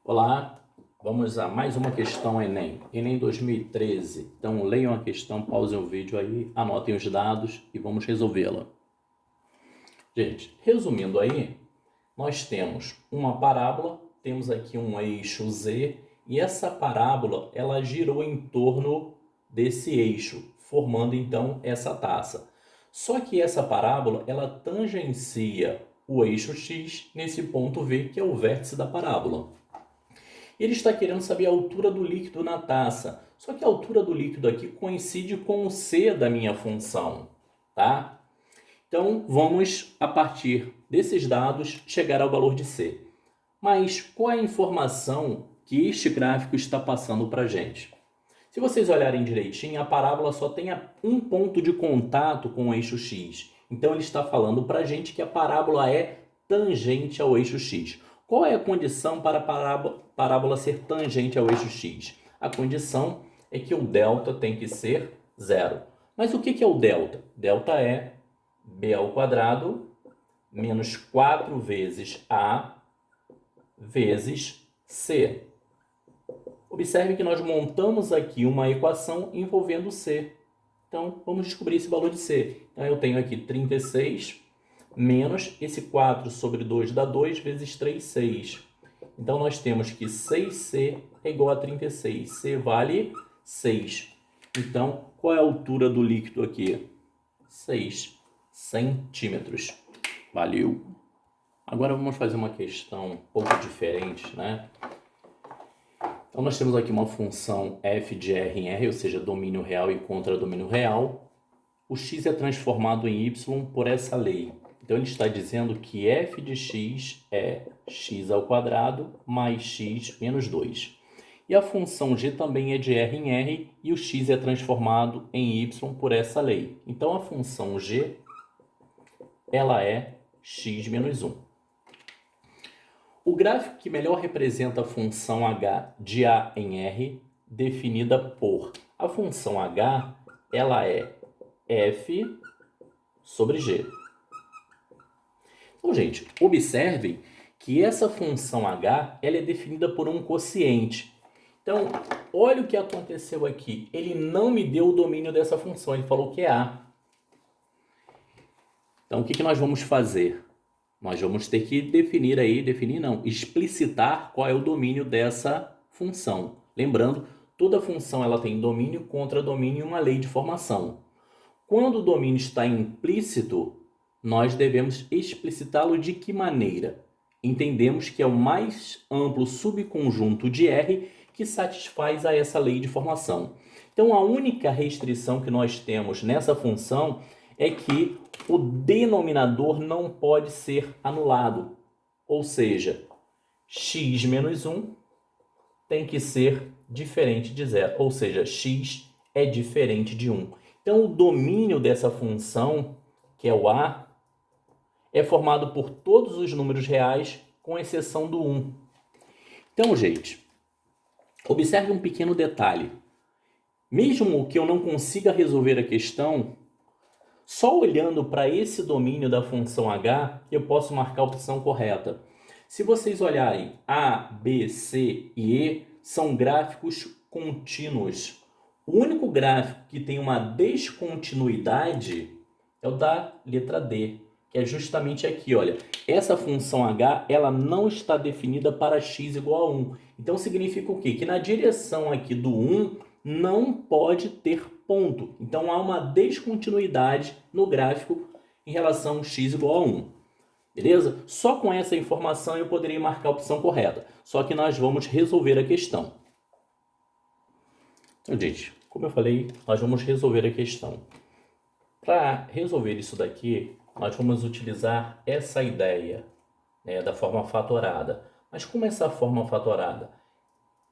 Olá, vamos a mais uma questão Enem. Enem 2013. Então leiam a questão, pausem o vídeo aí, anotem os dados e vamos resolvê-la. Gente, resumindo aí, nós temos uma parábola, temos aqui um eixo Z e essa parábola ela girou em torno desse eixo, formando então essa taça. Só que essa parábola ela tangencia o eixo X nesse ponto V, que é o vértice da parábola. Ele está querendo saber a altura do líquido na taça. Só que a altura do líquido aqui coincide com o C da minha função, tá? Então, vamos, a partir desses dados, chegar ao valor de C. Mas qual é a informação que este gráfico está passando para a gente? Se vocês olharem direitinho, a parábola só tem um ponto de contato com o eixo X. Então, ele está falando para a gente que a parábola é tangente ao eixo X. Qual é a condição para a parábola ser tangente ao eixo X? A condição é que o delta tem que ser zero. Mas o que é o delta? Delta é b ao quadrado menos 4 vezes a vezes c. Observe que nós montamos aqui uma equação envolvendo c. Então, vamos descobrir esse valor de c. Então, eu tenho aqui 36 menos esse 4 sobre 2 dá 2 vezes 3, 6. Então, nós temos que 6c é igual a 36. C vale 6. Então, qual é a altura do líquido aqui? 6 centímetros. Valeu! Agora vamos fazer uma questão um pouco diferente, né? Então, nós temos aqui uma função f de r em r, ou seja, domínio real e contra-domínio real. O x é transformado em y por essa lei. Então, ele está dizendo que f de x é x ao quadrado mais x menos 2. E a função g também é de r em r e o x é transformado em y por essa lei. Então, a função g ela é x menos 1. O gráfico que melhor representa a função h de a em r, definida por a função h, ela é f sobre g. Então, gente, observem que essa função h ela é definida por um quociente. Então, olha o que aconteceu aqui. Ele não me deu o domínio dessa função, ele falou que é a. Então, o que nós vamos fazer? Nós vamos ter que explicitar qual é o domínio dessa função. Lembrando, toda função ela tem domínio, contradomínio e uma lei de formação. Quando o domínio está implícito, nós devemos explicitá-lo de que maneira? Entendemos que é o mais amplo subconjunto de R que satisfaz a essa lei de formação. Então, a única restrição que nós temos nessa função é que o denominador não pode ser anulado. Ou seja, x menos 1 tem que ser diferente de zero. Ou seja, x é diferente de 1. Então, o domínio dessa função, que é o a, é formado por todos os números reais, com exceção do 1. Então, gente, observe um pequeno detalhe. Mesmo que eu não consiga resolver a questão, só olhando para esse domínio da função h, eu posso marcar a opção correta. Se vocês olharem A, B, C e E, são gráficos contínuos. O único gráfico que tem uma descontinuidade é o da letra D, que é justamente aqui, olha. Essa função h, ela não está definida para x igual a 1. Então, significa o quê? Que na direção aqui do 1 não pode ter ponto. Então, há uma descontinuidade no gráfico em relação a x igual a 1. Beleza? Só com essa informação eu poderia marcar a opção correta. Só que nós vamos resolver a questão. Então, gente, como eu falei, nós vamos resolver a questão. Para resolver isso daqui, nós vamos utilizar essa ideia, né, da forma fatorada. Mas como essa forma fatorada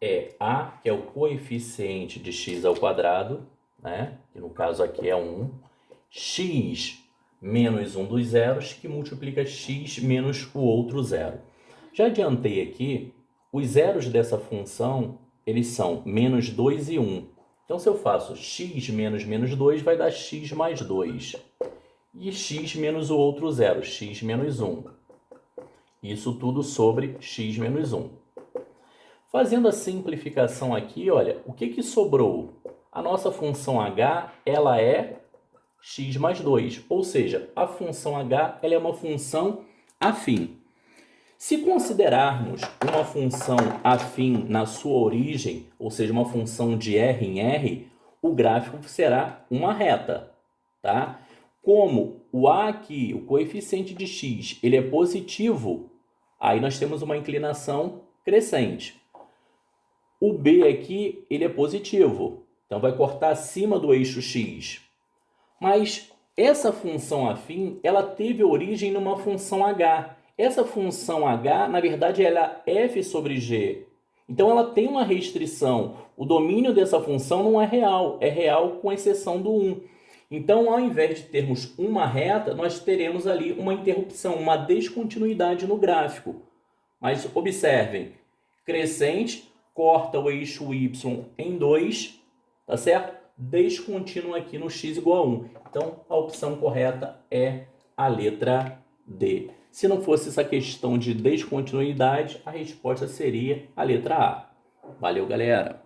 é a, que é o coeficiente de x ao quadrado, né, que no caso aqui é 1, x menos um dos zeros, que multiplica x menos o outro zero. Já adiantei aqui, os zeros dessa função, eles são menos 2 e 1. Então, se eu faço x menos menos 2, vai dar x mais 2. E x menos o outro zero, x menos 1. Isso tudo sobre x menos 1. Fazendo a simplificação aqui, olha, o que sobrou? A nossa função h, ela é x mais 2, ou seja, a função h ela é uma função afim. Se considerarmos uma função afim na sua origem, ou seja, uma função de R em R, o gráfico será uma reta, tá? Como o A aqui, o coeficiente de x, ele é positivo, aí nós temos uma inclinação crescente. O B aqui, ele é positivo, então vai cortar acima do eixo x. Mas essa função afim, ela teve origem numa função h. Essa função h, na verdade, ela é f sobre g. Então, ela tem uma restrição. O domínio dessa função não é real com exceção do 1. Então, ao invés de termos uma reta, nós teremos ali uma interrupção, uma descontinuidade no gráfico. Mas observem, crescente corta o eixo y em 2, tá certo? Descontínuo aqui no x igual a 1. Então, a opção correta é a letra D. Se não fosse essa questão de descontinuidade, a resposta seria a letra A. Valeu, galera!